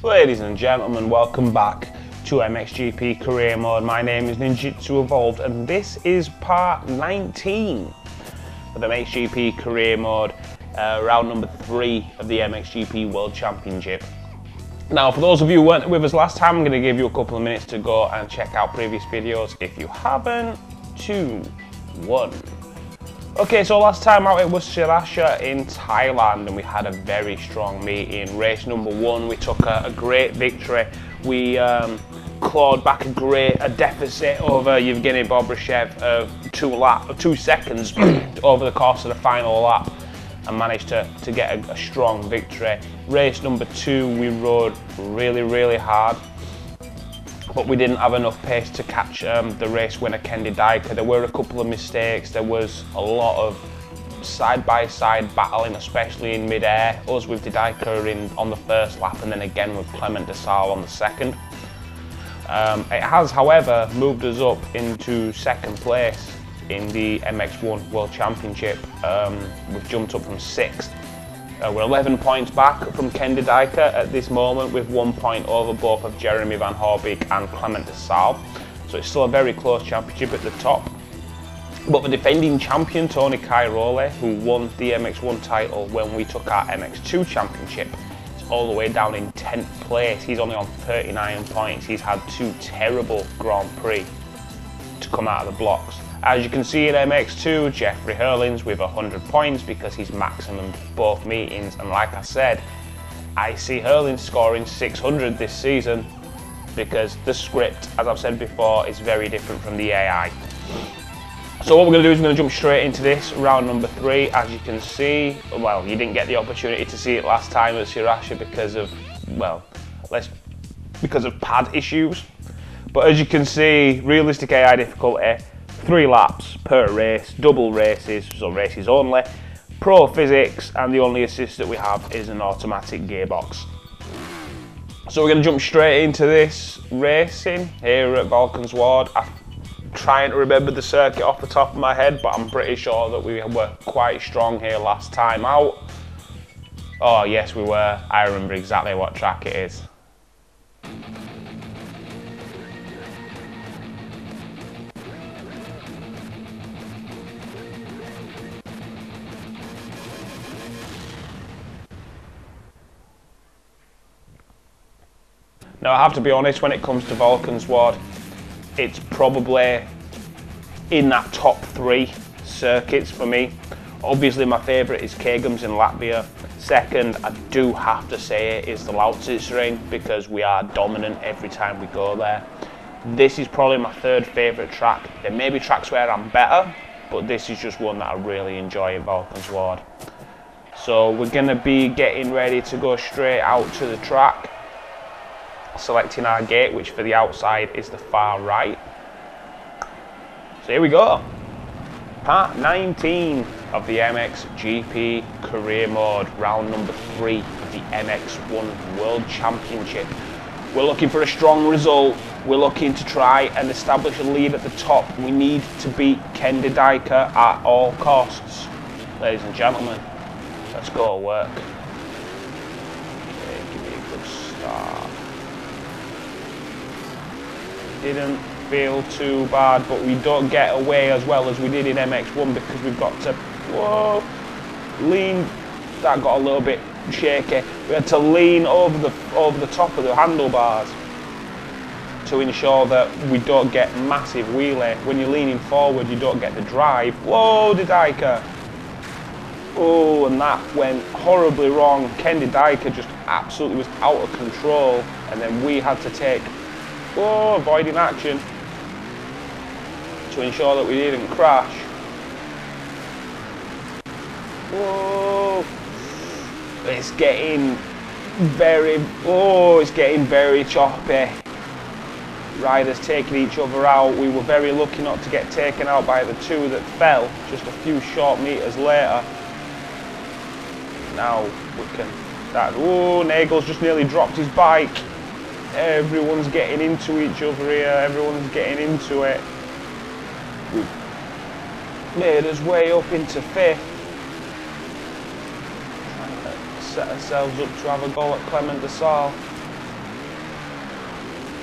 Ladies and gentlemen, welcome back to MXGP Career Mode. My name is Ninjutsu Evolved and this is part 19 of the MXGP Career Mode, round number 3 of the MXGP World Championship. Now, for those of you who weren't with us last time, I'm going to give you a couple of minutes to go and check out previous videos. If you haven't, 2, 1. Okay, so last time out it was Si Racha in Thailand and we had a very strong meeting. Race number 1, we took a great victory. We clawed back a deficit over Yevgeny Bobryshev of 2 seconds over the course of the final lap and managed to get a strong victory. Race number 2, we rode really hard, but we didn't have enough pace to catch the race winner Kendi Dyker. There were a couple of mistakes. There was a lot of side-by-side battling, especially in mid-air. Us with Dyker on the first lap and then again with Clement de Salle on the second. It has, however, moved us up into second place in the MX1 World Championship. We've jumped up from 6th. We're 11 points back from Kendi Dyker at this moment, with 1 point over both of Jeremy Van Hoorbeek and Clement de Salle. So it's still a very close championship at the top. But the defending champion, Tony Cairoli, who won the MX1 title when we took our MX2 championship, is all the way down in 10th place. He's only on 39 points. He's had 2 terrible Grand Prix to come out of the blocks. As you can see in MX2, Jeffrey Hurling's with 100 points because he's maximum both meetings, and like I said, I see Hurling scoring 600 this season because the script, as I've said before, is very different from the AI. So what we're going to do is we're going to jump straight into this, round number 3. As you can see, well, you didn't get the opportunity to see it last time at Si Racha because of, well, because of pad issues. But as you can see, realistic AI difficulty, 3 laps per race, double races, so races only, pro physics, and the only assist that we have is an automatic gearbox. So we're going to jump straight into this racing here at Valkenswaard. I'm trying to remember the circuit off the top of my head, but I'm pretty sure that we were quite strong here last time out. Oh yes, we were. I remember exactly what track it is. Now I have to be honest, when it comes to Valkenswaard, it's probably in that top 3 circuits for me. Obviously my favourite is Kegums in Latvia. Second, I do have to say it is the Lautsitzring because we are dominant every time we go there. This is probably my 3rd favourite track. There may be tracks where I'm better, but this is just one that I really enjoy in Valkenswaard. So we're going to be getting ready to go straight out to the track, selecting our gate, which for the outside is the far right. So here we go. Part 19 of the MXGP Career Mode, round number 3 of the MX1 World Championship. We're looking for a strong result. We're looking to try and establish a lead at the top. We need to beat Kendi Dyker at all costs. Ladies and gentlemen, let's go to work. Okay, give me a good start. Didn't feel too bad, but we don't get away as well as we did in MX1 because we've got to, whoa, lean. That got a little bit shaky. We had to lean over the top of the handlebars to ensure that we don't get massive wheelie. When you're leaning forward, you don't get the drive. Whoa, Dyker. Oh, and that went horribly wrong. Kendi Dyker just absolutely was out of control, and then we had to take, avoiding action to ensure that we didn't crash. Whoa! It's getting very choppy. Riders taking each other out. We were very lucky not to get taken out by the 2 that fell just a few short meters later. Now we can. Nagel's just nearly dropped his bike. Everyone's getting into each other here, everyone's getting into it. We've made us way up into 5th. Trying to set ourselves up to have a goal at Clement de Salle.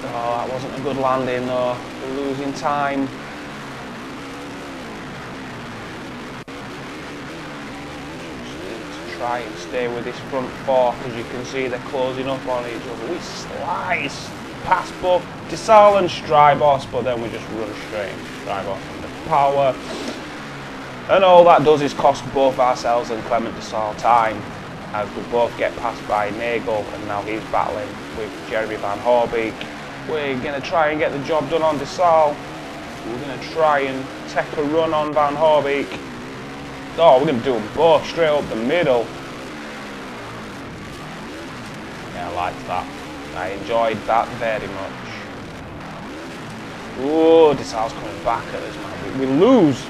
Oh, that wasn't a good landing though. We're losing time. Just need to try and stay with this front four, because you can see they're closing up on each other. We slice past both Desal and Strybos, but then we just run straight into Strybos under power. And all that does is cost both ourselves and Clement Desal time, as we both get passed by Nagel, and now he's battling with Jeremy Van Hoorbeek. We're going to try and get the job done on Desal. We're going to try and take a run on Van Hoorbeek. Oh, we're going to do them both straight up the middle. Yeah, I liked that. I enjoyed that very much. Oh, Desal's coming back at us, man. We lose.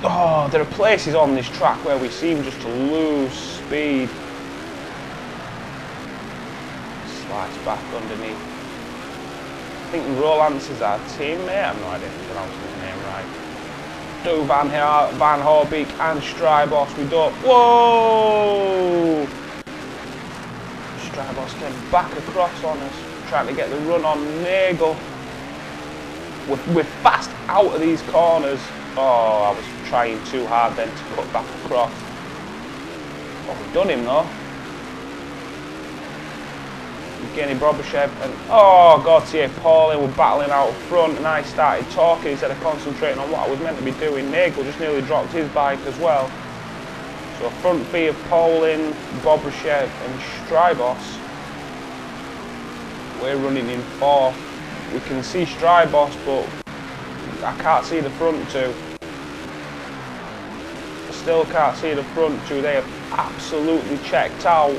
Oh, there are places on this track where we seem just to lose speed. Slides back underneath. I think Rolands is our teammate. I have no idea if I'm pronouncing his name right. Do Van Hoorbeek and Strybos. We don't. Whoa! Strybos came back across on us, trying to get the run on Nagel. We're fast out of these corners. Oh, I was trying too hard then to cut back across. Oh, we've done him though. Evgeny Bobryshev and Gautier Paulin were battling out front, and I started talking instead of concentrating on what I was meant to be doing. Nagel just nearly dropped his bike as well. So front three of Paulin, Bobryshev and Strybos. We're running in fourth. We can see Strybos, but I can't see the front two. I still can't see the front two. They have absolutely checked out.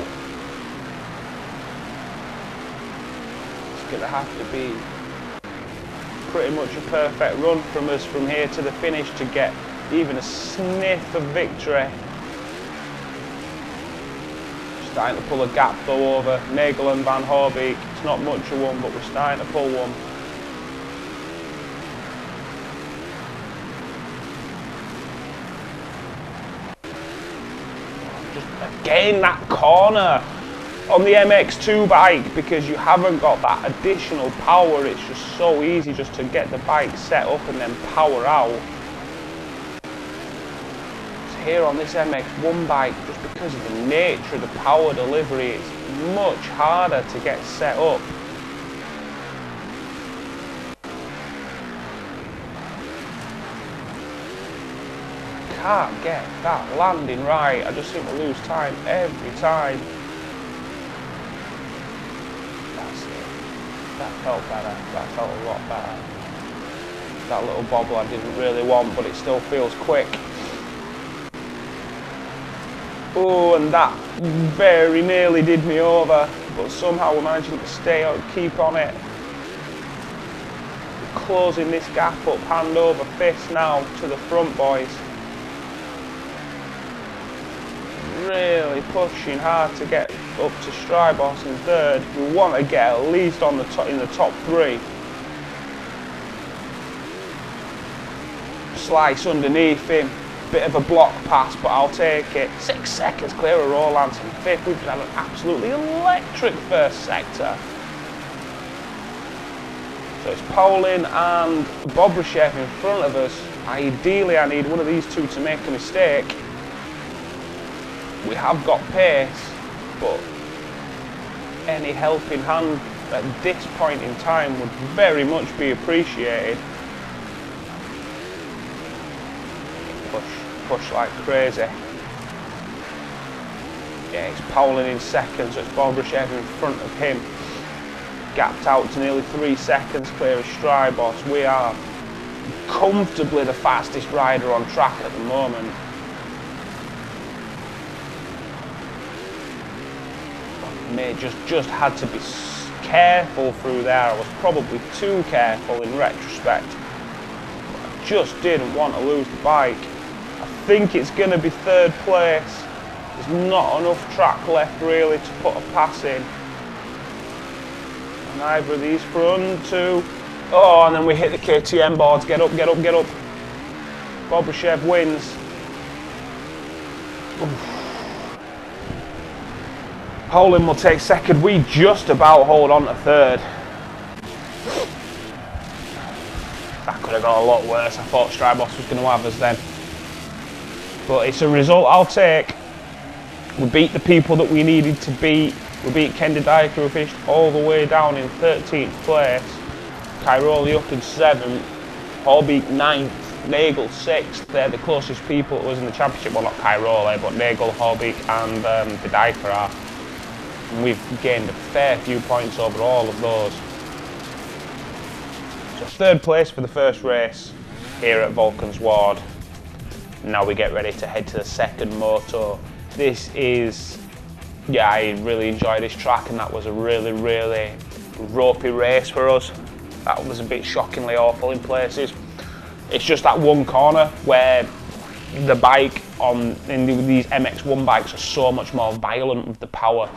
It's going to have to be pretty much a perfect run from us from here to the finish to get even a sniff of victory. Starting to pull a gap though over Nagel and Van Hoorbeek. It's not much of one, but we're starting to pull one. Just again that corner on the MX2 bike, because you haven't got that additional power. It's just so easy just to get the bike set up and then power out. Here on this MX1 bike, just because of the nature of the power delivery, it's much harder to get set up. Can't get that landing right. I just seem to lose time every time. That's it. That felt better. That felt a lot better. That little bobble I didn't really want, but it still feels quick. Oh, and that very nearly did me over, but somehow we're managing to stay out, keep on it. We're closing this gap up hand over fist now to the front boys. Really pushing hard to get up to Strybos in third. We want to get at least on the top, in the top three. Slice underneath him. Bit of a block pass, but I'll take it. 6 seconds clear of Rolands in fifth. We've had an absolutely electric first sector. So it's Paulin and Bobryshev in front of us. Ideally, I need one of these two to make a mistake. We have got pace, but any helping hand at this point in time would very much be appreciated. Push like crazy. Yeah, it's Paulin in second, so it's Bobryshev in front of him. Gapped out to nearly 3 seconds clear of Strybos. We are comfortably the fastest rider on track at the moment. May just had to be careful through there. I was probably too careful in retrospect. I just didn't want to lose the bike. I think it's going to be third place. There's not enough track left really to put a pass in. And either of these front two. Oh, and then we hit the KTM boards. Get up, get up, get up. Bobryshev wins. Oof. Paulin will take second. We just about hold on to third. That could have got a lot worse. I thought Strybos was going to have us then. But it's a result I'll take. We beat the people that we needed to beat. We beat Kendi Dyker, who finished all the way down in 13th place. Cairoli up in 7th. Horbeek 9th. Nagel 6th. They're the closest people that was in the championship. Well, not Cairoli, but Nagel, Horbeek and the Dyker are. And we've gained a fair few points over all of those. So 3rd place for the first race here at Valkenswaard. Now we get ready to head to the 2nd moto. This is, yeah, I really enjoy this track, and that was a really, really ropey race for us. That was a bit shockingly awful in places. It's just that one corner where the bike in these MX1 bikes are so much more violent with the power.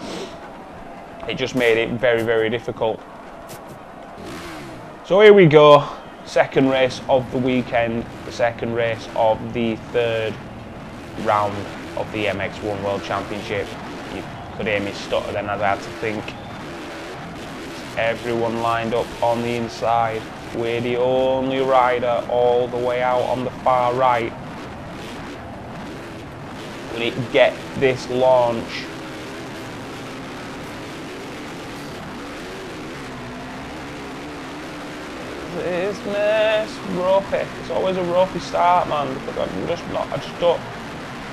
It just made it very, very difficult. So here we go, 2nd race of the weekend, the 2nd race of the 3rd round of the MX1 World Championship. You could hear me stutter then, as I had to think. Everyone lined up on the inside. We're the only rider all the way out on the far right. We need to get this launch. It's ropey. It's always a ropey start, man, because I just don't.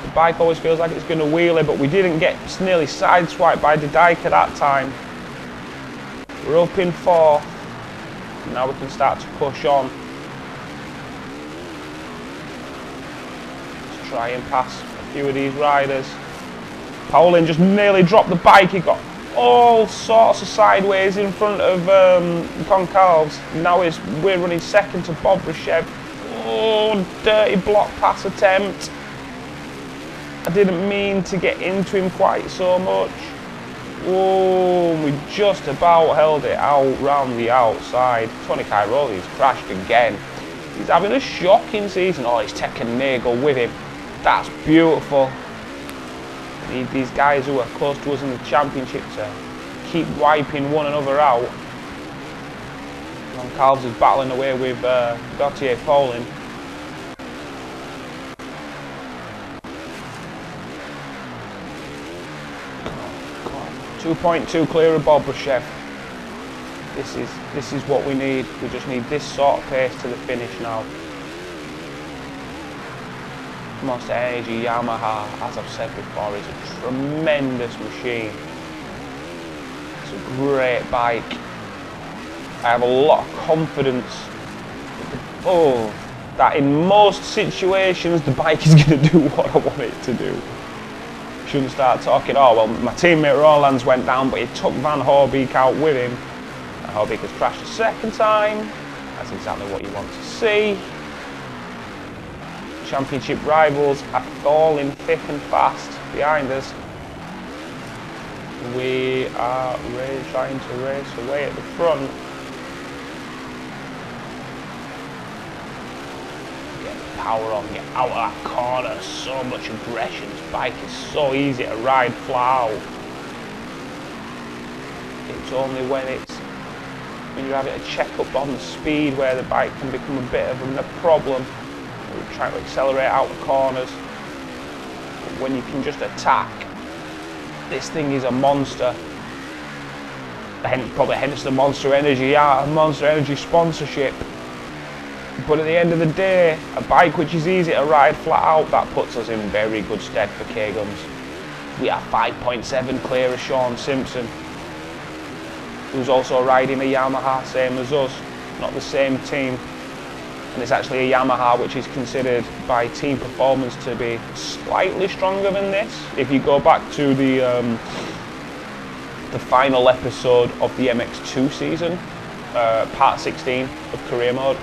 The bike always feels like it's going to wheelie, but we didn't get nearly sideswiped by the Dyker that time. We're up in 4th. Now we can start to push on. Let's try and pass a few of these riders. Paulin just nearly dropped the bike. He got all sorts of sideways in front of Goncalves. Now we're running 2nd to Bob Rashev. Oh, dirty block pass attempt. I didn't mean to get into him quite so much. Oh, we just about held it out round the outside. Tony Cairoli's crashed again. He's having a shocking season. Oh, he's taking Nagel with him. That's beautiful. We need these guys who are close to us in the championship to keep wiping one another out. Goncalves is battling away with Gautier Paulin. 2.2 clear of Bob Rashev. This is what we need. We just need this sort of pace to the finish now. Monster Energy Yamaha, as I've said before, is a tremendous machine. It's a great bike. I have a lot of confidence that in most situations the bike is going to do what I want it to do. Shouldn't start talking, oh well, my teammate Rolands went down, but he took Van Horbeek out with him. And Horbeek has crashed a 2nd time. That's exactly what you want to see. Championship rivals are falling thick and fast behind us. We are really trying to race away at the front. Power on, get out of that corner, so much aggression. This bike is so easy to ride flat out. It's only when you're having to check up on the speed where the bike can become a bit of a problem. We're trying to accelerate out of corners. But when you can just attack, this thing is a monster. Probably hence the Monster Energy sponsorship. But at the end of the day, a bike which is easy to ride flat out, that puts us in very good stead for K-Guns. We are 5.7 clear of Sean Simpson, who's also riding a Yamaha, same as us, not the same team. And it's actually a Yamaha which is considered by Team Performance to be slightly stronger than this. If you go back to the final episode of the MX2 season, part 16 of career mode,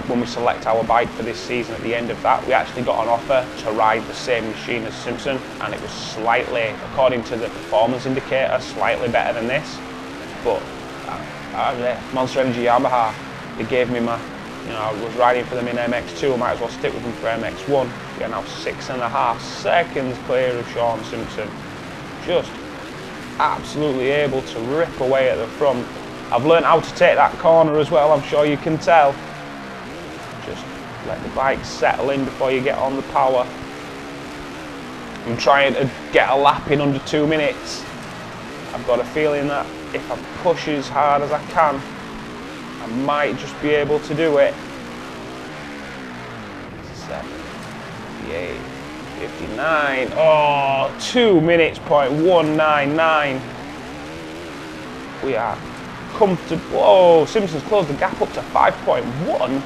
when we select our bike for this season, at the end of that, we actually got an offer to ride the same machine as Simpson, and it was slightly, according to the performance indicator, slightly better than this. But Monster Energy Yamaha, they gave me my, I was riding for them in MX2, I might as well stick with them for MX1. We are now 6.5 seconds clear of Sean Simpson. Just absolutely able to rip away at the front. I've learned how to take that corner as well, I'm sure you can tell. Just let the bike settle in before you get on the power. I'm trying to get a lap in under 2 minutes. I've got a feeling that if I push as hard as I can, I might just be able to do it. 7, 58, 59. Oh, 2 minutes, .199. We are comfortable. Oh, Simpson's closed the gap up to 5.1.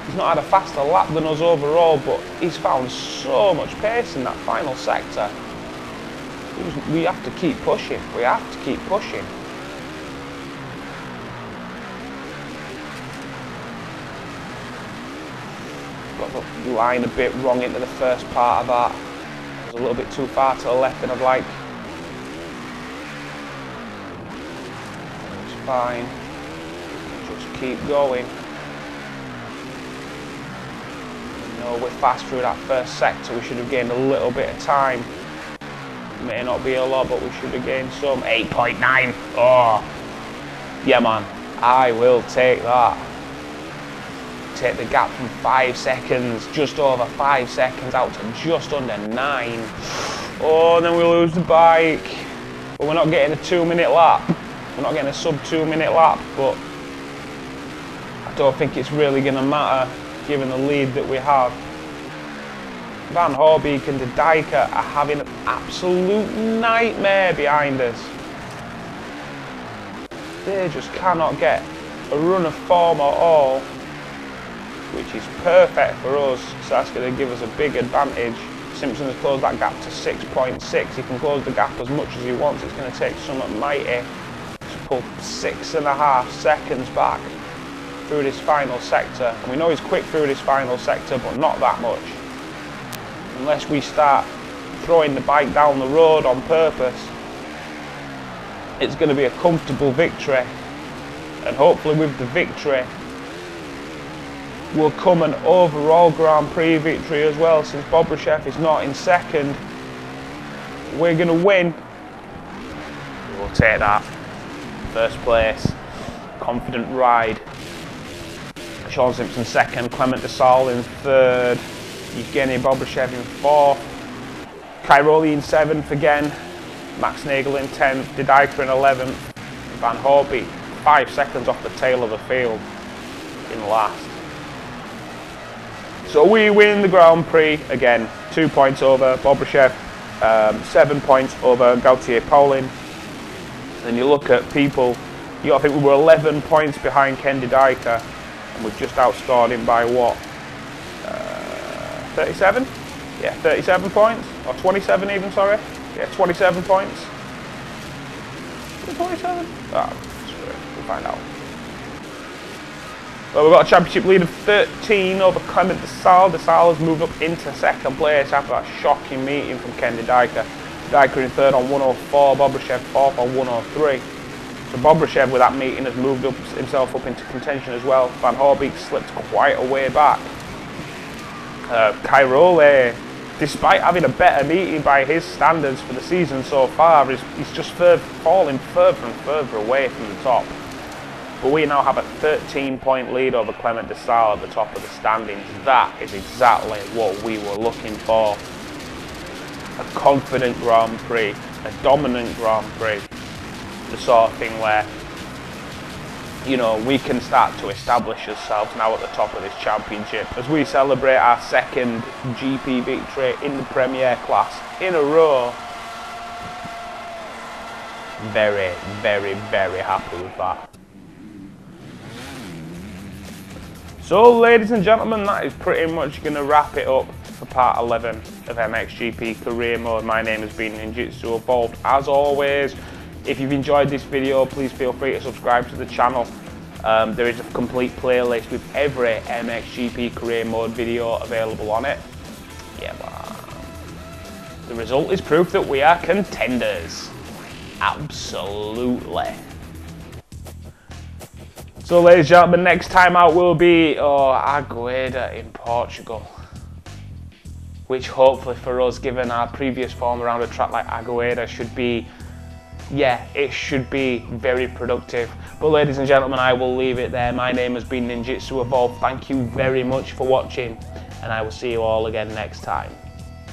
He's not had a faster lap than us overall, but he's found so much pace in that final sector. We have to keep pushing. We have to keep pushing. Got the line a bit wrong into the first part of that. I was a little bit too far to the left than I'd like. It's fine. Just keep going. No, we're fast through that first sector. We should have gained a little bit of time. May not be a lot, but we should have gained some. 8.9. Oh, yeah, man. I will take that. Take the gap from 5 seconds, just over 5 seconds, out to just under 9. Oh, and then we lose the bike. But we're not getting a 2-minute lap. We're not getting a sub 2-minute lap, but I don't think it's really going to matter given the lead that we have. Van Hoorbeek and De Dijker are having an absolute nightmare behind us. They just cannot get a run of form at all, which is perfect for us, so that's going to give us a big advantage. Simpson has closed that gap to 6.6. He can close the gap as much as he wants. It's going to take something mighty to pull 6.5 seconds back through this final sector. And we know he's quick through this final sector, but not that much. Unless we start throwing the bike down the road on purpose, it's going to be a comfortable victory. And hopefully with the victory will come an overall Grand Prix victory as well. Since Bobryshev is not in second, we're going to win. We'll take that. First place. Confident ride. Sean Simpson second, Clement de Salle in third, Evgeny Bobryshev in fourth, Cairoli in 7th again, Max Nagel in 10th, De Dijker in 11th, Van Hoorbeek 5 seconds off the tail of the field in last. So we win the Grand Prix again, 2 points over Bobryshev, 7 points over Gautier Paulin. Then you look at people, you got to think we were 11 points behind Ken De Dijker. We've just outscored him by what? 37? Yeah, 37 points. Or 27 even, sorry. Yeah, 27 points. 27? Ah, screw it. We'll find out. Well, we've got a championship lead of 13 over Clement de Salle. De Salle has moved up into second place after that shocking meeting from Ken De Dijker. De Dijker in third on 104, Bobryshev fourth on 103. So Bobryshev with that meeting has moved himself up into contention as well. Van Hoorbeek slipped quite a way back. Cairoli, despite having a better meeting by his standards for the season so far, he's just falling further and further away from the top. But we now have a 13-point lead over Clement de Salle at the top of the standings. That is exactly what we were looking for. A confident Grand Prix, a dominant Grand Prix. The sort of thing where, you know, we can start to establish ourselves now at the top of this championship as we celebrate our second GP victory in the Premier class in a row. Very, very, very happy with that. So, ladies and gentlemen, that is pretty much going to wrap it up for part 11 of MXGP Career Mode. My name has been Ninjitsu Evolved. As always, if you've enjoyed this video, please feel free to subscribe to the channel. There is a complete playlist with every MXGP Career Mode video available on it. Yeah, man. The result is proof that we are contenders. Absolutely. So, ladies and gentlemen, next time out will be Agueda in Portugal. Which hopefully for us, given our previous form around a track like Agueda, should be yeah, it should be very productive. But ladies and gentlemen, I will leave it there. My name has been Ninjitsu Evolved. Thank you very much for watching, and I will see you all again next time.